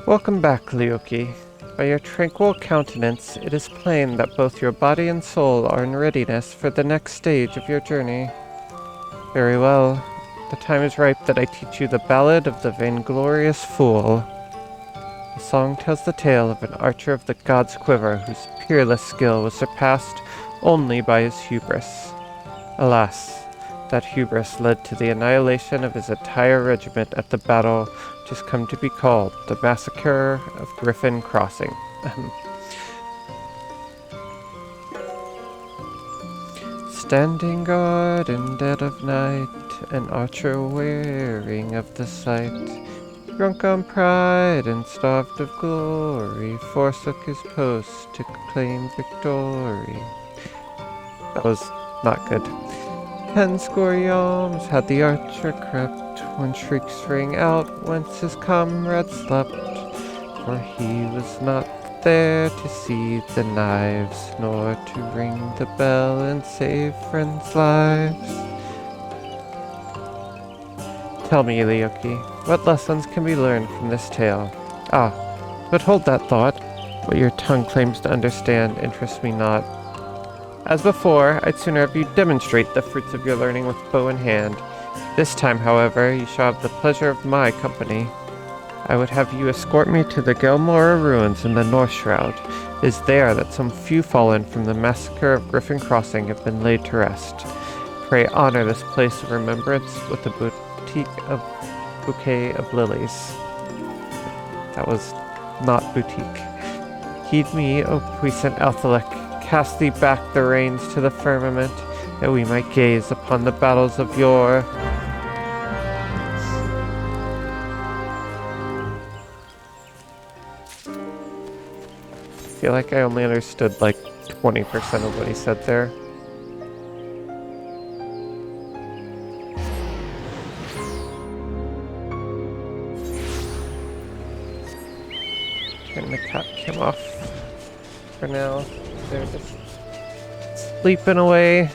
Welcome back, Liuki. By your tranquil countenance, it is plain that both your body and soul are in readiness for the next stage of your journey. Very well. The time is ripe that I teach you the Ballad of the Vainglorious Fool. The song tells the tale of an archer of the god's quiver whose peerless skill was surpassed only by his hubris. Alas, that hubris led to the annihilation of his entire regiment at the battle which has come to be called the Massacre of Griffin Crossing. Standing guard in dead of night, an archer wearing of the sight, drunk on pride and starved of glory, forsook his post to claim victory. That was not good. 10 score yawns had the archer crept, when shrieks rang out whence his comrade slept, for he was not there to see the knives, nor to ring the bell and save friends' lives. Tell me, Liuki, what lessons can be learned from this tale? Ah, but hold that thought. What your tongue claims to understand interests me not. As before, I'd sooner have you demonstrate the fruits of your learning with bow in hand. This time, however, you shall have the pleasure of my company. I would have you escort me to the Gelmora ruins in the North Shroud. It is there that some few fallen from the massacre of Griffin Crossing have been laid to rest. Pray honor this place of remembrance with a bouquet of lilies. That was not boutique. Heed me, O puissant Althalek. Cast thee back the reins to the firmament, that we might gaze upon the battles of yore. I feel like I only understood like 20% of what he said there. Turn the cat cam off for now. They're just sleeping away.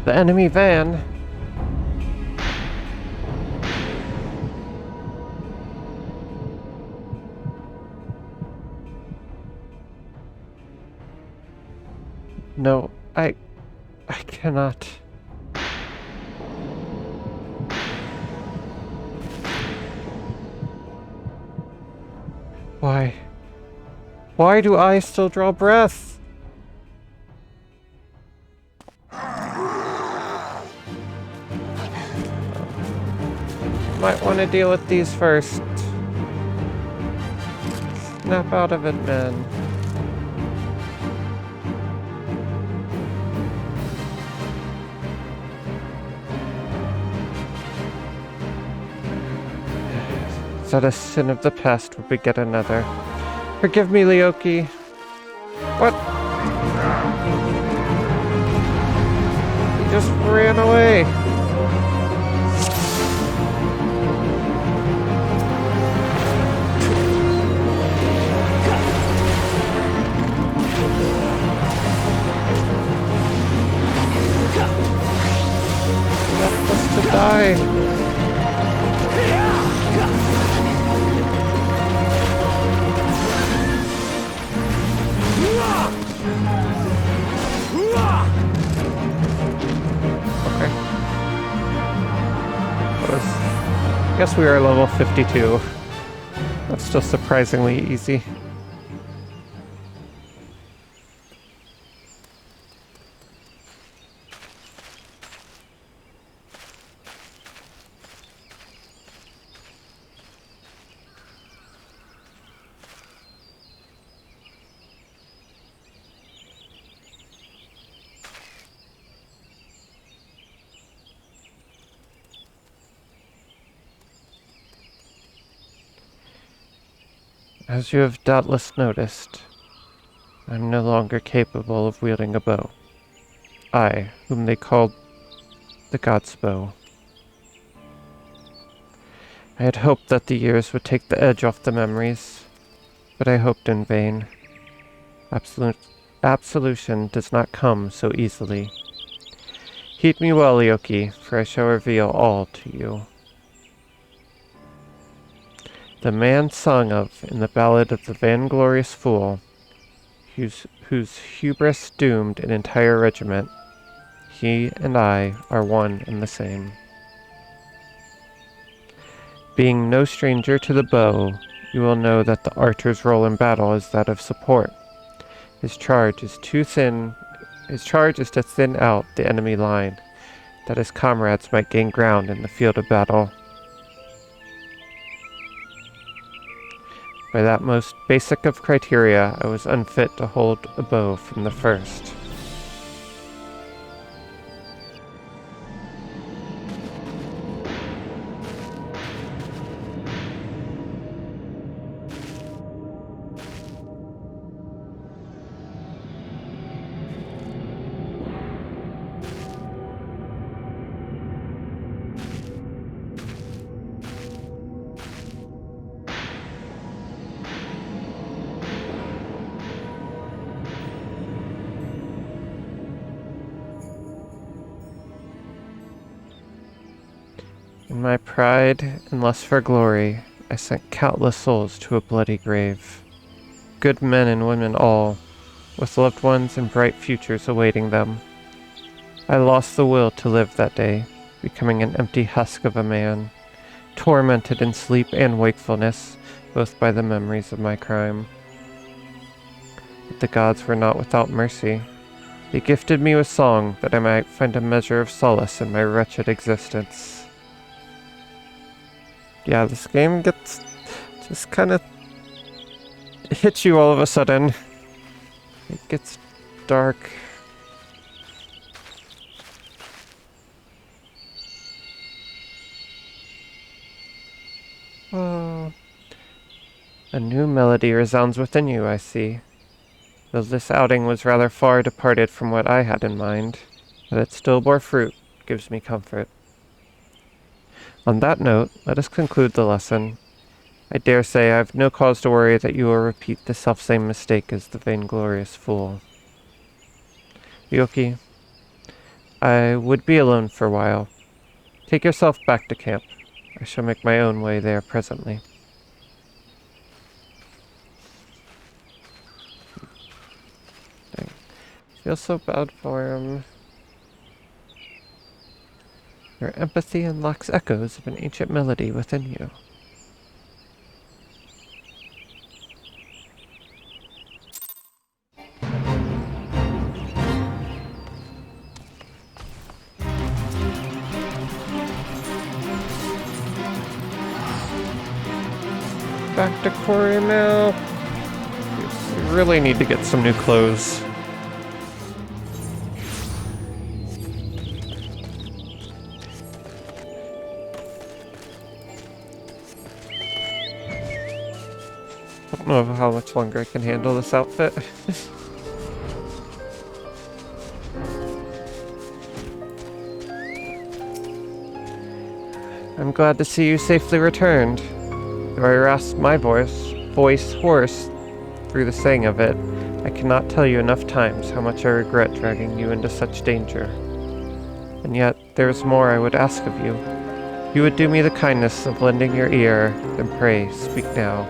The enemy van. No, I cannot. Why? Why do I still draw breath? Might want to deal with these first. Snap out of it, man. Is that a sin of the past would beget another? Forgive me, Liuki. What? He just ran away. Left us to die. I guess we are level 52. That's still surprisingly easy. As you have doubtless noticed, I am no longer capable of wielding a bow. I, whom they called the God's Bow. I had hoped that the years would take the edge off the memories, but I hoped in vain. Absolution does not come so easily. Heed me well, Yoki, for I shall reveal all to you. The man sung of in the ballad of the vainglorious fool, whose hubris doomed an entire regiment, he and I are one and the same. Being no stranger to the bow, you will know that the archer's role in battle is that of support. His charge is to thin out the enemy line, that his comrades might gain ground in the field of battle. By that most basic of criteria, I was unfit to hold a bow from the first. In my pride and lust for glory, I sent countless souls to a bloody grave. Good men and women all, with loved ones and bright futures awaiting them. I lost the will to live that day, becoming an empty husk of a man, tormented in sleep and wakefulness, both by the memories of my crime. But the gods were not without mercy. They gifted me with song that I might find a measure of solace in my wretched existence. Yeah, this game gets just kind of hits you all of a sudden. It gets dark. Oh. A new melody resounds within you, I see. Though this outing was rather far departed from what I had in mind, that it still bore fruit gives me comfort. On that note, let us conclude the lesson. I dare say I have no cause to worry that you will repeat the selfsame mistake as the vainglorious fool. Yoki, I would be alone for a while. Take yourself back to camp. I shall make my own way there presently. Dang. I feel so bad for him. Your empathy unlocks echoes of an ancient melody within you. Back to Quarry Mill. We really need to get some new clothes. I don't know how much longer I can handle this outfit. I'm glad to see you safely returned. Though I rasped my voice hoarse through the saying of it, I cannot tell you enough times how much I regret dragging you into such danger. And yet, there is more I would ask of you. If you would do me the kindness of lending your ear, then pray, speak now.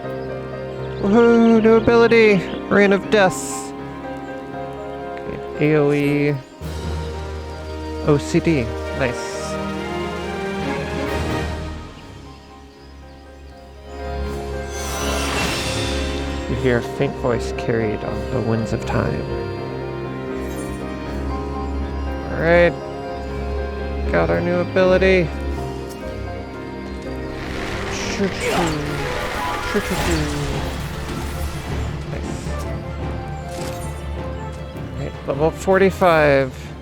Woohoo! New ability! Rain of Death! Okay, AoE... OCD. Nice. You hear a faint voice carried on the winds of time. Alright. Got our new ability. Level 45.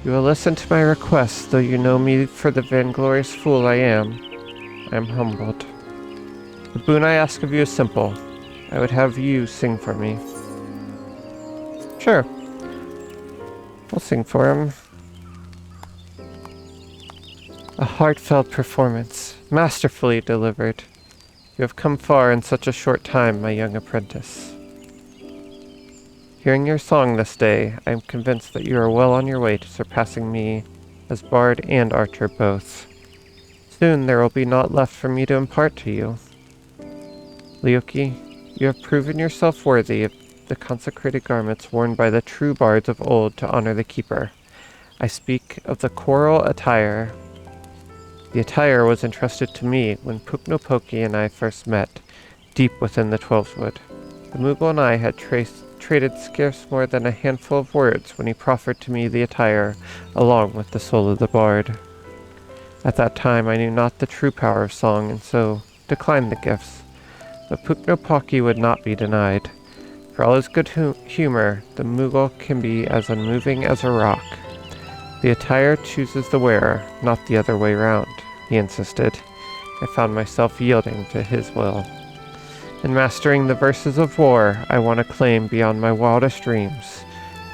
You will listen to my request, though you know me for the vainglorious fool I am. I am humbled. The boon I ask of you is simple. I would have you sing for me. Sure. We'll sing for him. A heartfelt performance, masterfully delivered. You have come far in such a short time, my young apprentice. Hearing your song this day, I am convinced that you are well on your way to surpassing me as bard and archer both. Soon there will be naught left for me to impart to you. Lyoki, you have proven yourself worthy of the consecrated garments worn by the true bards of old to honor the keeper. I speak of the choral attire. The attire was entrusted to me when Puknopoki and I first met, deep within the Twelveswood. The Moogle and I had traded scarce more than a handful of words when he proffered to me the attire, along with the soul of the bard. At that time I knew not the true power of song, and so declined the gifts. But Puknopoki would not be denied. For all his good humor, the Moogle can be as unmoving as a rock. The attire chooses the wearer, not the other way round, he insisted. I found myself yielding to his will. In mastering the verses of war, I won acclaim beyond my wildest dreams.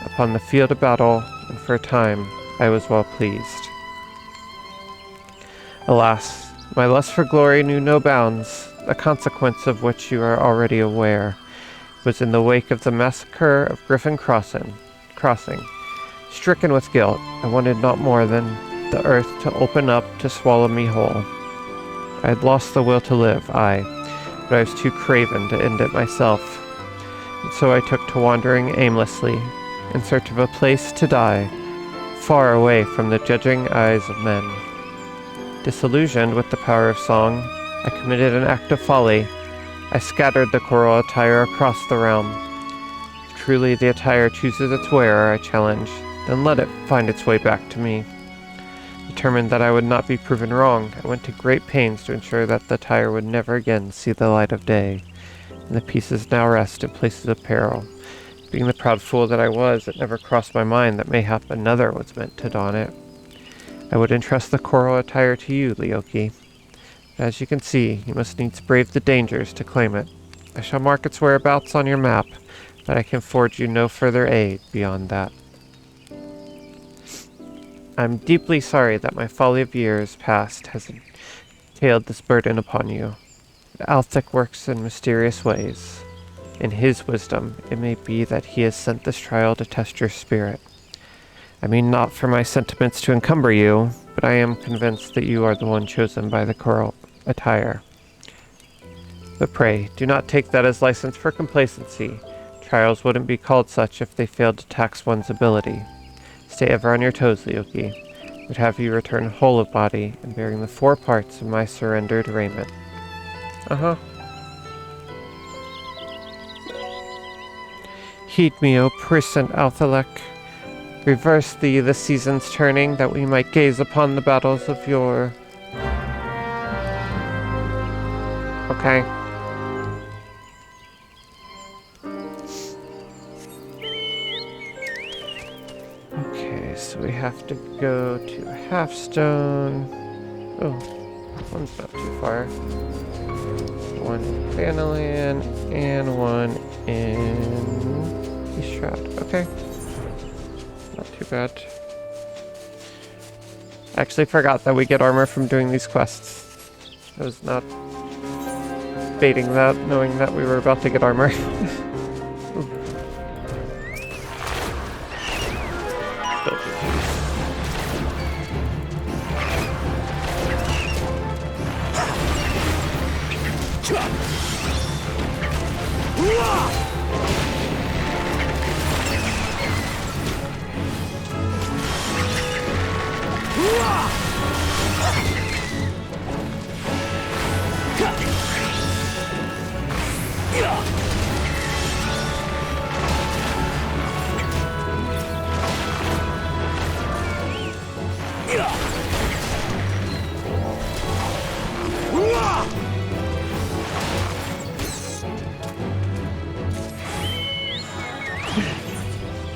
Upon the field of battle, and for a time, I was well pleased. Alas, my lust for glory knew no bounds, a consequence of which you are already aware. It was in the wake of the massacre of Griffin Crossing. Stricken with guilt, I wanted not more than the earth to open up to swallow me whole. I had lost the will to live, aye, but I was too craven to end it myself, and so I took to wandering aimlessly, in search of a place to die, far away from the judging eyes of men. Disillusioned with the power of song, I committed an act of folly. I scattered the choral attire across the realm. If truly the attire chooses its wearer, I challenge, then let it find its way back to me. Determined that I would not be proven wrong, I went to great pains to ensure that the attire would never again see the light of day, and the pieces now rest in places of peril. Being the proud fool that I was, it never crossed my mind that mayhap another was meant to don it. I would entrust the choral attire to you, Lyoki. As you can see, you must needs brave the dangers to claim it. I shall mark its whereabouts on your map, but I can afford you no further aid beyond that. I'm deeply sorry that my folly of years past has entailed this burden upon you. But Althic works in mysterious ways. In his wisdom, it may be that he has sent this trial to test your spirit. I mean not for my sentiments to encumber you, but I am convinced that you are the one chosen by the choral attire. But pray, do not take that as license for complacency. Trials wouldn't be called such if they failed to tax one's ability. Stay ever on your toes, Lyoki. I would have you return whole of body and bearing the 4 parts of my surrendered raiment. Heed me, O puissant Althalek. Reverse thee the seasons turning, that we might gaze upon the battles of yore. Okay. Okay, so we have to go to Halfstone. Oh, one's not too far. One in Bannerland and one in East Shroud. Okay. Not too bad. I actually forgot that we get armor from doing these quests. I was not baiting that, knowing that we were about to get armor.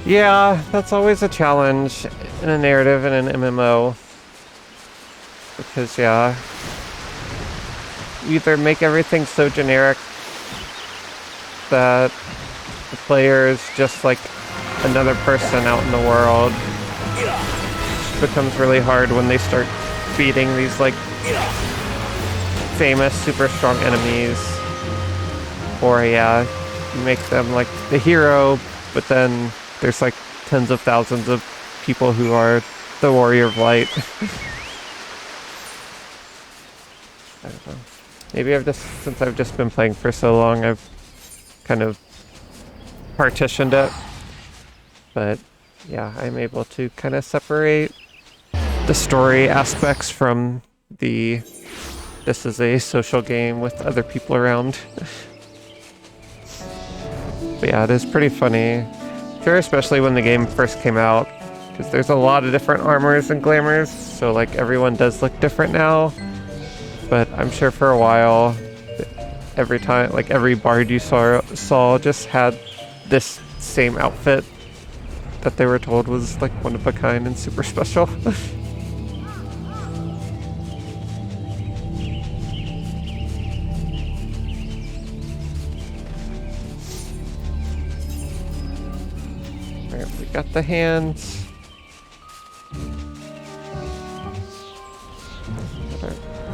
Yeah, that's always a challenge in a narrative in an MMO. Because, yeah, either make everything so generic that the player is just like another person out in the world. It becomes really hard when they start beating these like famous super strong enemies. Or yeah, you make them like the hero, but then there's like tens of thousands of people who are the Warrior of Light. I don't know. Maybe since I've just been playing for so long, I've kind of partitioned it. But yeah, I'm able to kind of separate the story aspects from this is a social game with other people around. But yeah, it is pretty funny. Sure, especially when the game first came out, because there's a lot of different armors and glamours, so like everyone does look different now. But I'm sure for a while, every time, like every bard you saw just had this same outfit that they were told was like one of a kind and super special. Alright, we got the hands.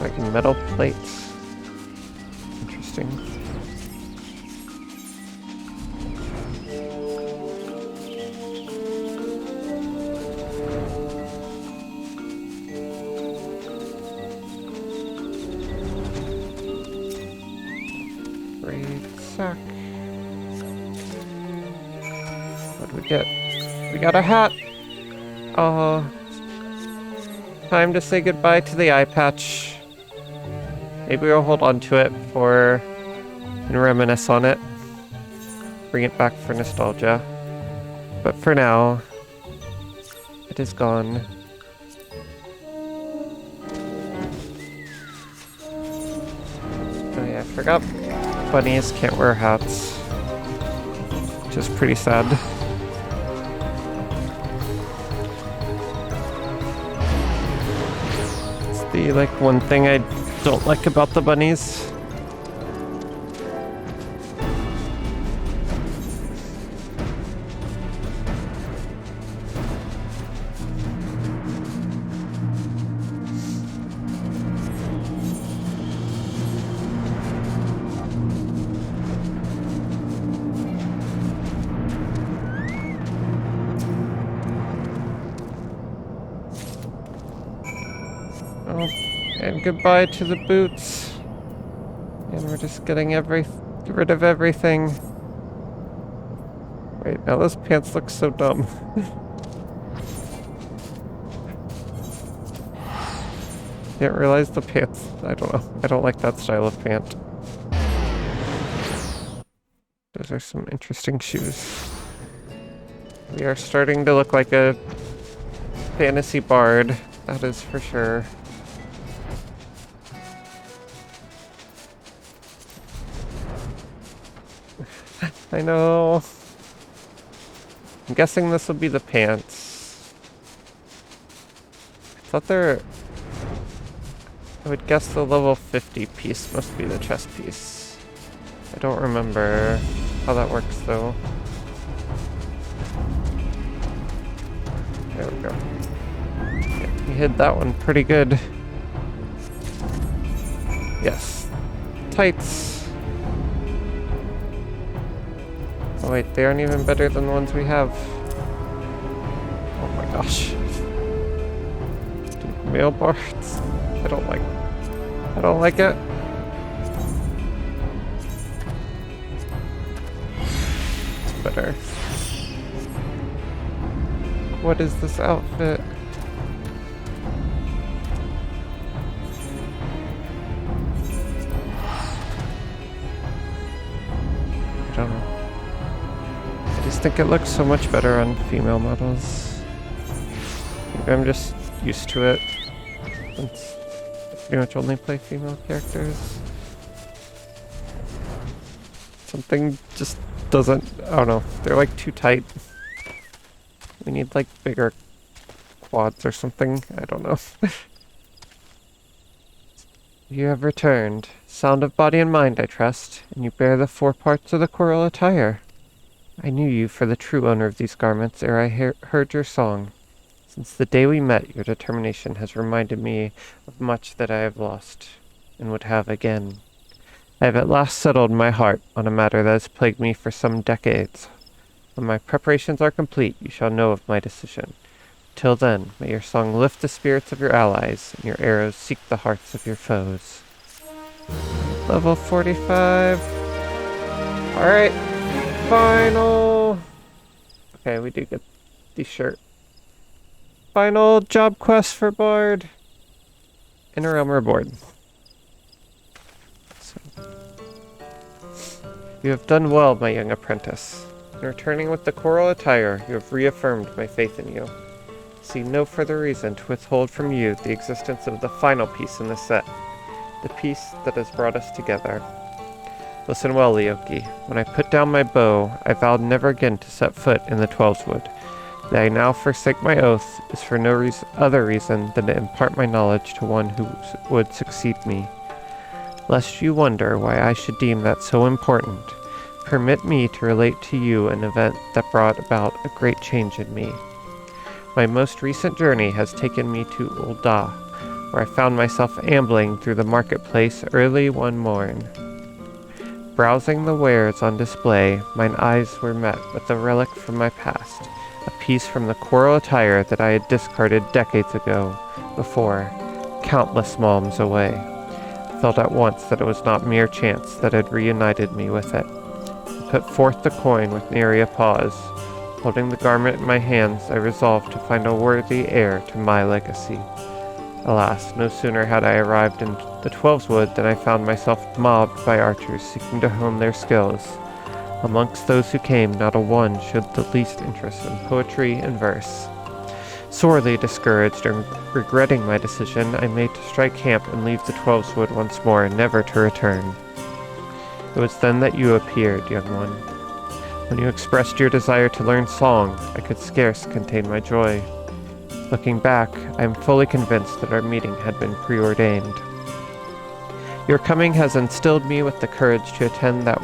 Like metal plates. Interesting. Great sack. What do we get? We got a hat! Oh. Time to say goodbye to the eye patch. Maybe we'll hold on to it and reminisce on it. Bring it back for nostalgia. But for now, it is gone. Oh yeah, I forgot bunnies can't wear hats. Which is pretty sad. It's the like one thing I don't like about the bunnies. Oh, and goodbye to the boots. And we're just getting rid of everything. Wait, now those pants look so dumb. Didn't realize the pants. I don't know. I don't like that style of pant. Those are some interesting shoes. We are starting to look like a fantasy bard. That is for sure. I know. I'm guessing this will be the pants. I thought I would guess the level 50 piece must be the chest piece. I don't remember how that works though. There we go. Yeah, we hid that one pretty good. Yes. Tights. Oh wait, they aren't even better than the ones we have. Oh my gosh. Dude, male bards. I don't like it. It's better. What is this outfit? I don't know. I just think it looks so much better on female models. Maybe I'm just used to it. Since I pretty much only play female characters. Something just doesn't... I don't know. They're like too tight. We need like bigger quads or something. I don't know. You have returned, sound of body and mind, I trust, and you bear the 4 parts of the choral attire. I knew you for the true owner of these garments ere I heard your song. Since the day we met, your determination has reminded me of much that I have lost, and would have again. I have at last settled my heart on a matter that has plagued me for some decades. When my preparations are complete, you shall know of my decision. Till then, may your song lift the spirits of your allies, and your arrows seek the hearts of your foes. Level 45. Alright, final. Okay, we do get the shirt. Final job quest for Bard. Inner Realm Reward. So. You have done well, my young apprentice. In returning with the choral attire, you have reaffirmed my faith in you. See no further reason to withhold from you the existence of the final piece in the set, the piece that has brought us together. Listen well, Leoki. When I put down my bow, I vowed never again to set foot in the Twelveswood. That I now forsake my oath is for no other reason than to impart my knowledge to one who would succeed me. Lest you wonder why I should deem that so important, permit me to relate to you an event that brought about a great change in me. My most recent journey has taken me to Ul'dah, where I found myself ambling through the marketplace early one morn. Browsing the wares on display, mine eyes were met with a relic from my past, a piece from the choral attire that I had discarded decades ago, before, countless malms away. I felt at once that it was not mere chance that had reunited me with it. I put forth the coin with nary a pause. Holding the garment in my hands, I resolved to find a worthy heir to my legacy. Alas, no sooner had I arrived in the Twelveswood than I found myself mobbed by archers seeking to hone their skills. Amongst those who came, not a one showed the least interest in poetry and verse. Sorely discouraged and regretting my decision, I made to strike camp and leave the Twelveswood once more, never to return. It was then that you appeared, young one. When you expressed your desire to learn song, I could scarce contain my joy. Looking back, I am fully convinced that our meeting had been preordained. Your coming has instilled me with the courage to attend that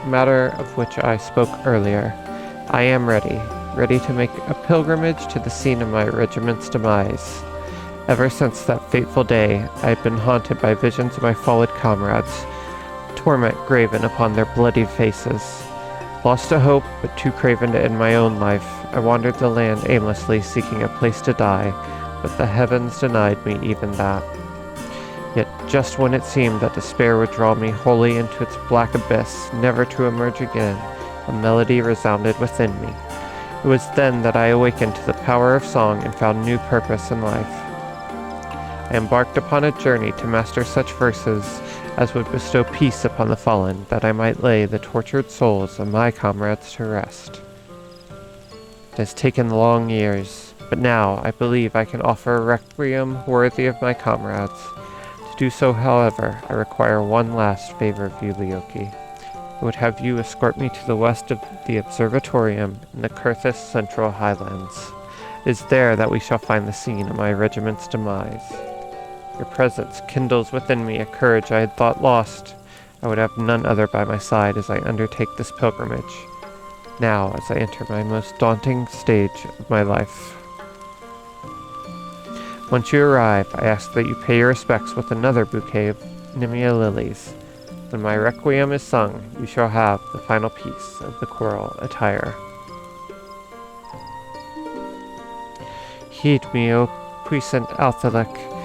matter of which I spoke earlier. I am ready to make a pilgrimage to the scene of my regiment's demise. Ever since that fateful day, I had been haunted by visions of my fallen comrades, torment graven upon their bloody faces. Lost to hope, but too craven to end my own life, I wandered the land aimlessly seeking a place to die, but the heavens denied me even that. Yet just when it seemed that despair would draw me wholly into its black abyss, never to emerge again, a melody resounded within me. It was then that I awakened to the power of song and found new purpose in life. I embarked upon a journey to master such verses as would bestow peace upon the fallen, that I might lay the tortured souls of my comrades to rest. It has taken long years, but now I believe I can offer a requiem worthy of my comrades. To do so, however, I require one last favor of you, Leoki. I would have you escort me to the west of the Observatorium in the Kurthis Central Highlands. It is there that we shall find the scene of my regiment's demise. Your presence kindles within me a courage I had thought lost. I would have none other by my side as I undertake this pilgrimage, now as I enter my most daunting stage of my life. Once you arrive, I ask that you pay your respects with another bouquet of Nimia lilies. When my requiem is sung, you shall have the final piece of the choral attire. Heed me, O puissant Althalek.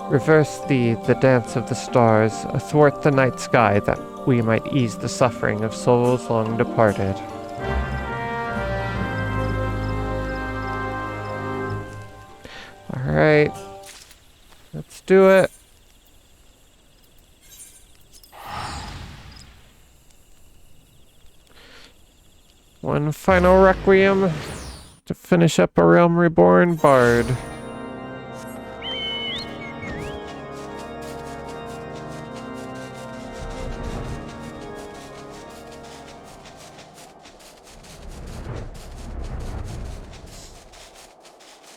Reverse thee the dance of the stars, athwart the night sky, that we might ease the suffering of souls long departed. Alright, let's do it. One final requiem to finish up a Realm Reborn bard.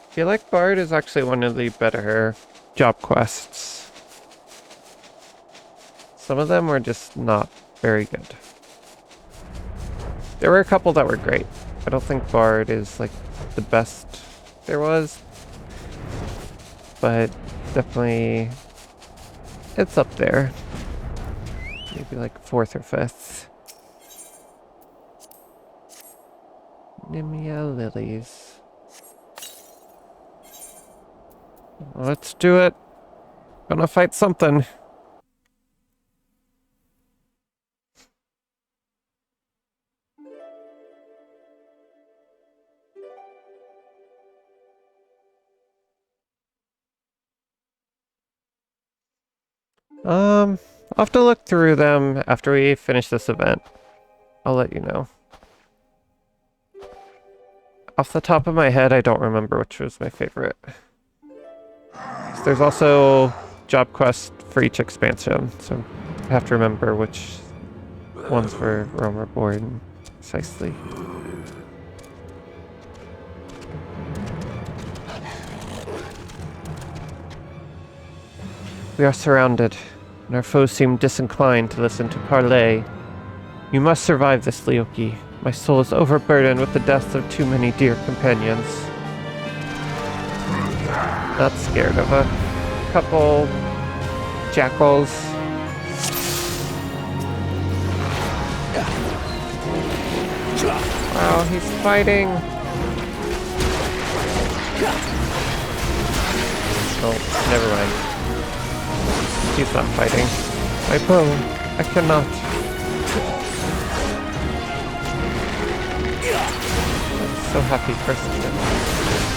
I feel like Bard is actually one of the better job quests. Some of them were just not very good. There were a couple that were great. I don't think Bard is like the best there was, but definitely it's up there. Maybe like 4th or 5th. Nimia lilies. Let's do it. Gonna fight something. I'll have to look through them after we finish this event. I'll let you know. Off the top of my head, I don't remember which was my favorite. So there's also job quests for each expansion, so I have to remember which ones were Rome Reborn precisely. We are surrounded, and our foes seem disinclined to listen to parley. You must survive this, Leoki. My soul is overburdened with the deaths of too many dear companions. Not scared of a couple jackals. Wow, he's fighting. Oh, never mind. He's not fighting. My bow. I cannot. I'm so happy for something.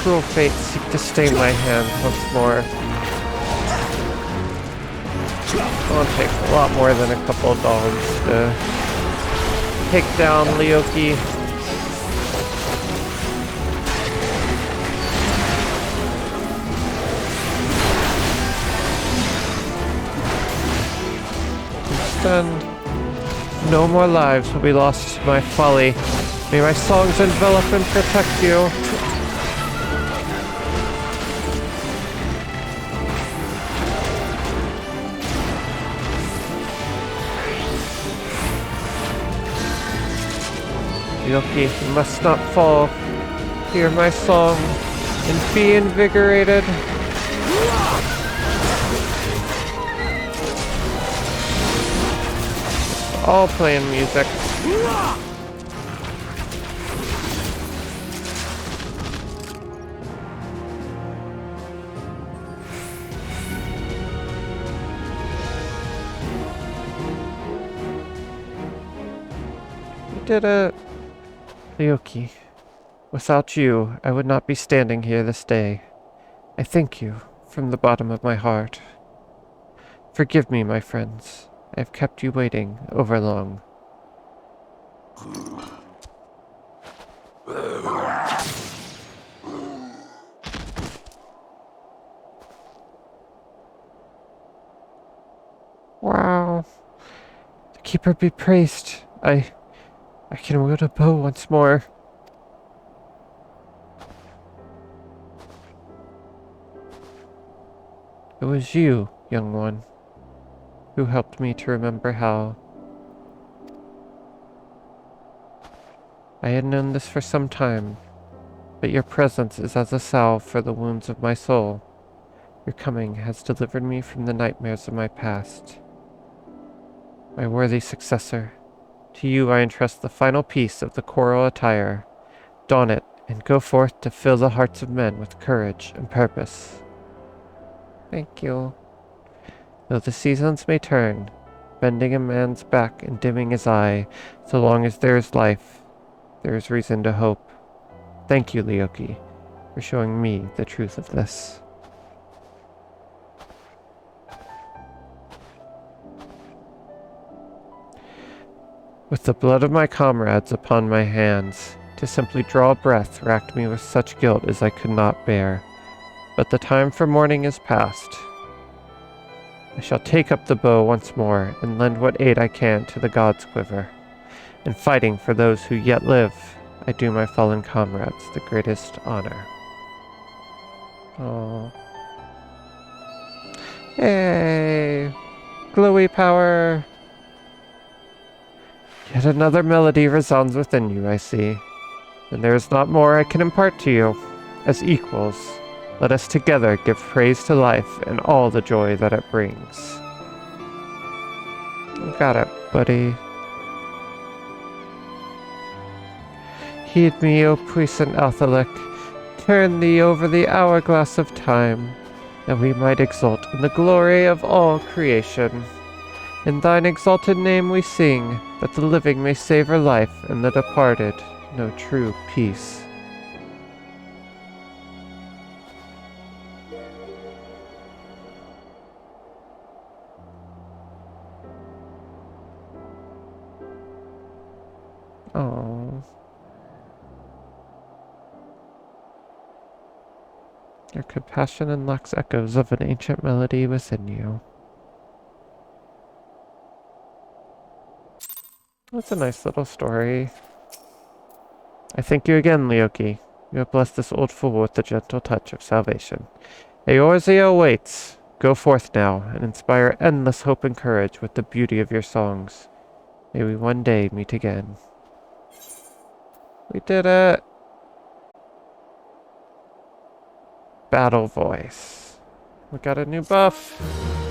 Cruel fate seek to stain my hand once more. It's gonna take a lot more than a couple of dogs to take down Leoki. And no more lives will be lost to my folly. May my songs envelop and protect you. Leoki, you must not fall. Hear my song and be invigorated. All playing music. You did it. Leoki, without you, I would not be standing here this day. I thank you from the bottom of my heart. Forgive me, my friends. I have kept you waiting over long. Wow. The Keeper be praised. I can wield a bow once more. It was you, young one, who helped me to remember how. I had known this for some time, but your presence is as a salve for the wounds of my soul. Your coming has delivered me from the nightmares of my past. My worthy successor, to you I entrust the final piece of the choral attire. Don it, and go forth to fill the hearts of men with courage and purpose. Thank you. Though the seasons may turn, bending a man's back and dimming his eye, so long as there is life, there is reason to hope. Thank you, Leoki, for showing me the truth of this. With the blood of my comrades upon my hands, to simply draw breath racked me with such guilt as I could not bear. But the time for mourning is past. I shall take up the bow once more and lend what aid I can to the gods' quiver. In fighting for those who yet live, I do my fallen comrades the greatest honor. Oh. Yay! glowy power! Yet another melody resounds within you, I see. And there is not more I can impart to you. As equals, let us together give praise to life and all the joy that it brings. You got it, buddy. Heed me, O puissant Althalic. Turn thee over the hourglass of time, that we might exult in the glory of all creation. In thine exalted name we sing, that the living may savor life and the departed know true peace. Oh, your compassion unlocks echoes of an ancient melody within you. That's a nice little story. I thank you again, Leoki. You have blessed this old fool with the gentle touch of salvation. Eorzea awaits. Go forth now, and inspire endless hope and courage with the beauty of your songs. May we one day meet again. We did it! Battle voice. We got a new buff.